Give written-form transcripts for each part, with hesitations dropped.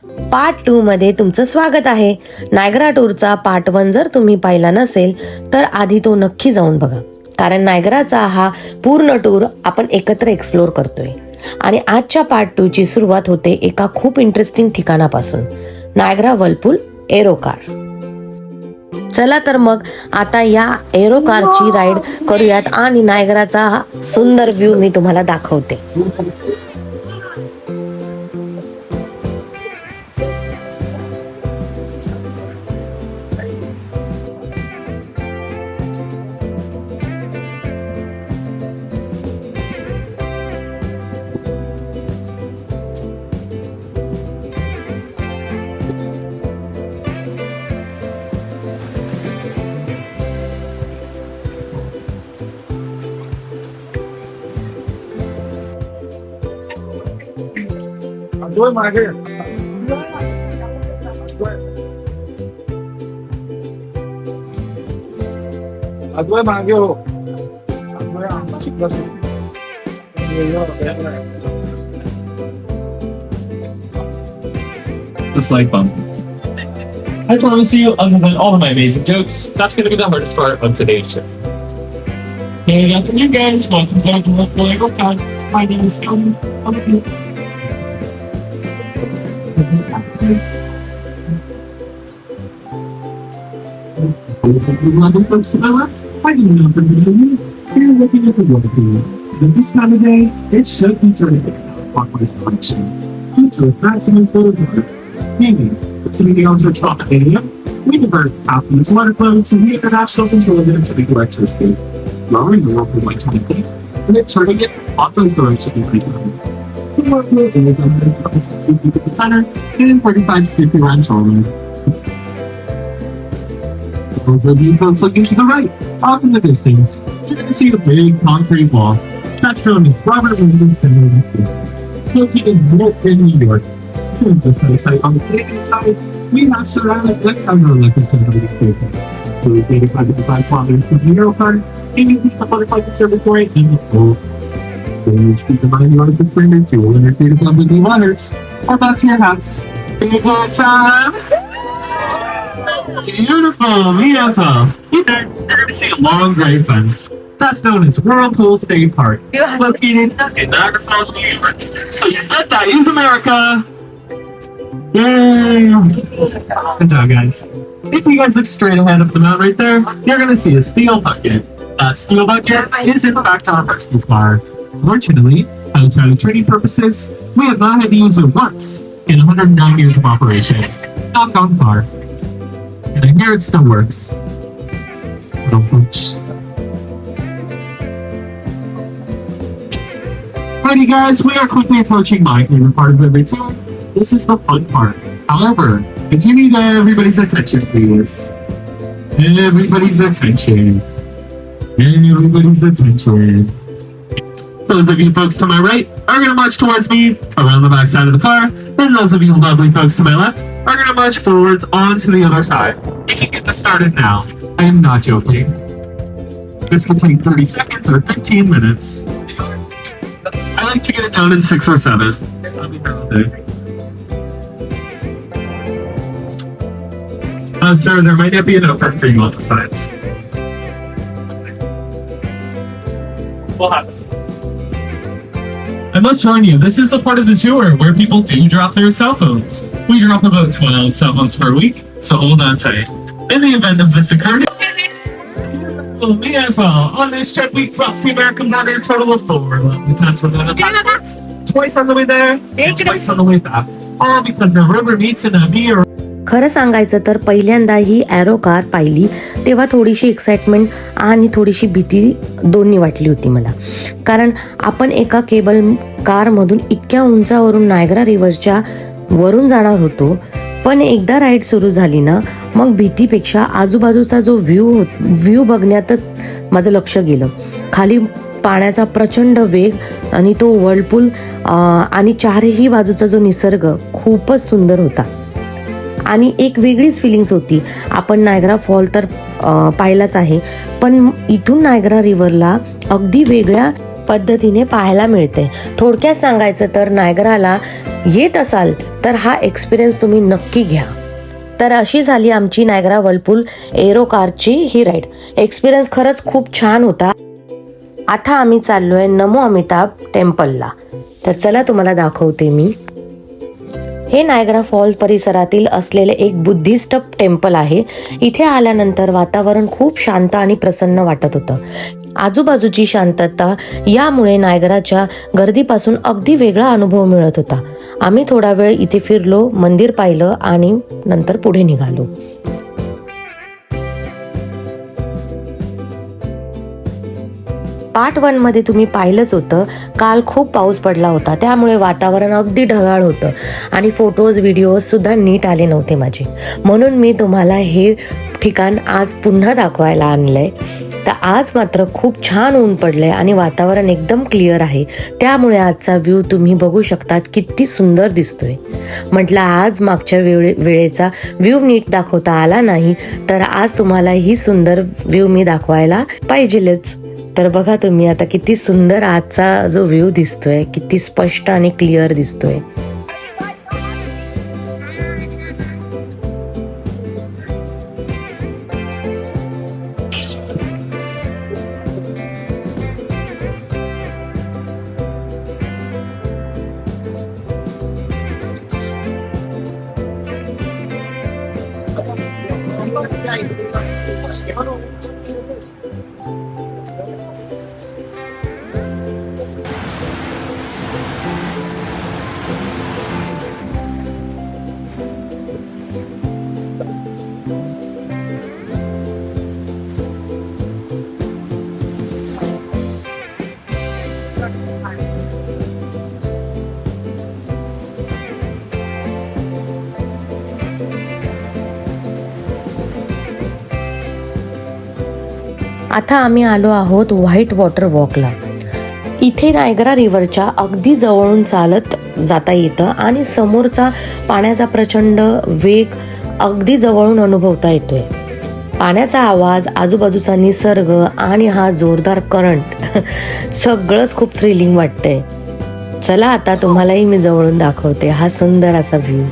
Part 2 मध्ये तुमचं स्वागत आहे. नायगरा टूरचा पार्ट 1 जर तुम्ही पाहिला नसेल तर आधी तो नक्की जाऊन बघा, कारण नायगराचा हा पूर्ण टूर आपण एकत्र एक्सप्लोर करतोय. आणि आजच्या पार्ट 2 ची सुरुवात होते एका खूप इंटरेस्टिंग ठिकाणापासून, नायगरा व्हर्लपूल एरो कार. चला तर मग आता या एरो कारची राईड करूयात आणि नायगराचा हा सुंदर व्ह्यू मी तुम्हाला दाखवते. Aduh मागे aduh मागे हो Just like bump. I promise you, other than all of my amazing jokes, that's going to be the hardest part of today's show. Hey, afternoon, guys. Welcome back to Local Lego Con. My name is Tom. Folks to my left, I didn't know for you. You're looking at the Whirlpool. And this time of day, it should be turning clockwise collection. Due to its maximum flow of water. Meaning, between the hours of 12 a.m., we divert half of its water flow to the international control limits of electricity, lowering the Whirlpool by 20 feet, and then turning it clockwise direction in 3 times. The Whirlpool is 150 feet at the center and 35 to 50 around shoulder. Those are the folks looking to the right, off in the distance, you're going to see a big concrete wall. That's known as Robert Williams Kennedy Field, located in Wilson, New York. And just like a site on the Canadian side, we have ceramic rectangular electric utility station. So it's 85 to 5 kilometers from the Euro Park, and you the Butterfly Conservatory in the pool. Please keep in mind you are suspended to 100 feet above the waters. Or back to your house. Big good time! Beautiful, beautiful. You're going to see a long gray fence. That's known as Whirlpool State Park, located in Niagara Falls, New York. So you get that, use America! Yay! Good job, guys. If you guys look straight ahead up the mountain right there, you're going to see a steel bucket. That steel bucket is in fact our rescue car. Fortunately, outside of training purposes, we have not had to use it once in 109 years of operation. Knock on car. And I hear it still works. Little pooch. Alrighty guys, we are quickly approaching my favorite part of every tour. This is the fun part. However, I do need everybody's attention, please. Everybody's attention. Everybody's attention. Those of you folks to my right are going to march towards me around the back side of the car, and those of you lovely folks to my left are going to march forwards onto the other side. You can get this started now. I am not joking. This can take 30 seconds or 15 minutes. I like to get it done in 6 or 7. I'll be there. Sir, there might not be enough room for you on the sides. We'll have it. I must warn you, this is the part of the tour where people do drop their cell phones. We drop about 12 cell phones per week, so hold on tight. In the event of this occurring, me as well. On this trip, we crossed the American border a total of 4. The times we're going to twice on the way there, and twice on the way back. All because the river meets in a mere. खरं सांगायचं तर पहिल्यांदा ही arrow car पाहिली तेव्हा थोडीशी excitement आणि थोडीशी भीती दोन्ही वाटली होती मला, कारण आपण एका केबल कारमधून इतक्या उंचावरून नायगरा रिव्हरच्या वरून जाणार होतो. पण एकदा राईड सुरू झाली ना, मग भीतीपेक्षा आजूबाजूचा जो व्ह्यू बघण्यातच माझं लक्ष गेलं. खाली पाण्याचा प्रचंड वेग आणि तो व्हर्लपूल आणि चारही बाजूचा जो निसर्ग खूपच सुंदर होता आणि एक वेगळीच फिलिंग्स होती. आपण नायगरा फॉल तर पाहिलाच आहे, पण इथून नायगरा रिव्हरला अगदी वेगळ्या पद्धतीने पाहायला मिळते. थोडक्यात सांगायचं तर नायगराला येत असाल तर हा एक्सपिरियन्स तुम्ही नक्की घ्या. तर अशी झाली आमची नायगरा व्हर्लपूल एरो कारची ही राईड. एक्सपिरियन्स खरंच खूप छान होता. आता आम्ही चाललोय नमो अमिताभ टेम्पलला. तर चला तुम्हाला दाखवते मी. हे नायगरा फॉल परिसरातील असलेले एक बुद्धिस्ट टेम्पल आहे. इथे आल्यानंतर वातावरण खूप शांत आणि प्रसन्न वाटत होतं. आजूबाजूची शांतता यामुळे नायगराच्या गर्दीपासून अगदी वेगळा अनुभव मिळत होता. आम्ही थोडा वेळ इथे फिरलो, मंदिर पाहिलं आणि नंतर पुढे निघालो. पार्ट 1 मध्ये तुम्ही पाहिलंच होतं, काल खूप पाऊस पडला होता, त्यामुळे वातावरण अगदी ढगाळ होतं आणि फोटोज व्हिडिओज सुद्धा नीट आले नव्हते माझे. म्हणून मी तुम्हाला हे ठिकाण आज पुन्हा दाखवायला आणलंय. तर आज मात्र खूप छान ऊन पडलंय आणि वातावरण एकदम क्लिअर आहे. त्यामुळे आजचा व्ह्यू तुम्ही बघू शकतात किती सुंदर दिसतोय. म्हटलं आज मागच्या वेळेचा व्ह्यू नीट दाखवता आला नाही, तर आज तुम्हाला ही सुंदर व्ह्यू मी दाखवायला पाहिजेलच. तर बघा तुम्ही आता किती सुंदर आजचा जो व्ह्यू दिसतोय, किती स्पष्ट आणि क्लिअर दिसतोय. आता आम्ही आलो आहोत व्हाईट वॉटर वॉकला. इथे नायगरा रिव्हरच्या अगदी जवळून चालत जाता येतं आणि समोरचा पाण्याचा प्रचंड वेग अगदी जवळून अनुभवता येतोय. पाण्याचा आवाज, आजूबाजूचा निसर्ग आणि हा जोरदार करंट सगळंच खूप थ्रिलिंग वाटतंय. चला आता तुम्हालाही मी जवळून दाखवते हा सुंदर असा व्ह्यू.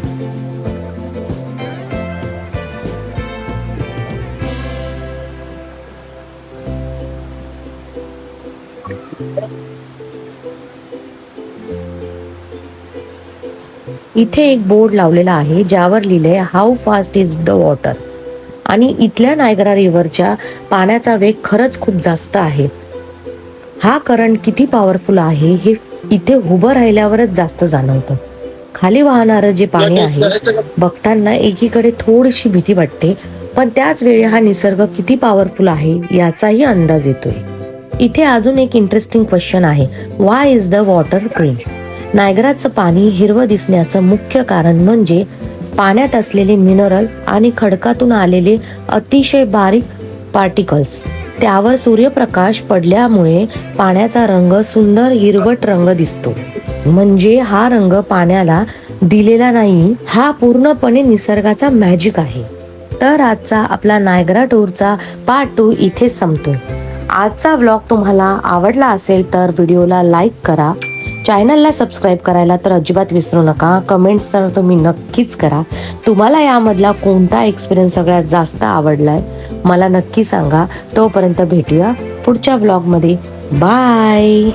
इथे एक बोर्ड लावलेला आहे ज्यावर लिहिलंय how fast is the water. आणि इथल्या नायगरा रिव्हरच्या पाण्याचा वेग खरंच खूप जास्त आहे. हा करंट किती पॉवरफुल आहे हे इथे उभं राहिल्यावरच जास्त जाणवतं. खाली वाहणारं जे पाणी आहे बघताना एकीकडे थोडीशी भीती वाटते, पण त्याच वेळी हा निसर्ग किती पॉवरफुल आहे याचाही अंदाज येतोय. इथे अजून एक इंटरेस्टिंग क्वेश्चन आहे, व्हाय इज द वॉटर ग्रीन? नायगराचं पाणी हिरवं दिसण्याचं मुख्य कारण म्हणजे पाण्यात असलेले मिनरल आणि खडकातून आलेले अतिशय बारीक पार्टिकल्स. त्यावर सूर्यप्रकाश पडल्यामुळे पाण्याचा रंग सुंदर हिरवट रंग दिसतो. म्हणजे हा रंग पाण्याला दिलेला नाही, हा पूर्णपणे निसर्गाचा मॅजिक आहे. तर आजचा आपला नायगरा टूरचा पार्ट 2 इथे संपतोय. आजचा व्लॉग तुम्हाला आवडला असेल तर व्हिडिओला लाईक करा, चॅनलला सबस्क्राईब करायला तर अजिबात विसरू नका. कमेंट्स तर तुम्ही नक्कीच करा. तुम्हाला यामधला कोणता एक्सपिरियन्स सगळ्यात जास्त आवडलाय मला नक्की सांगा. तोपर्यंत भेटूया पुढच्या व्लॉगमध्ये. बाय.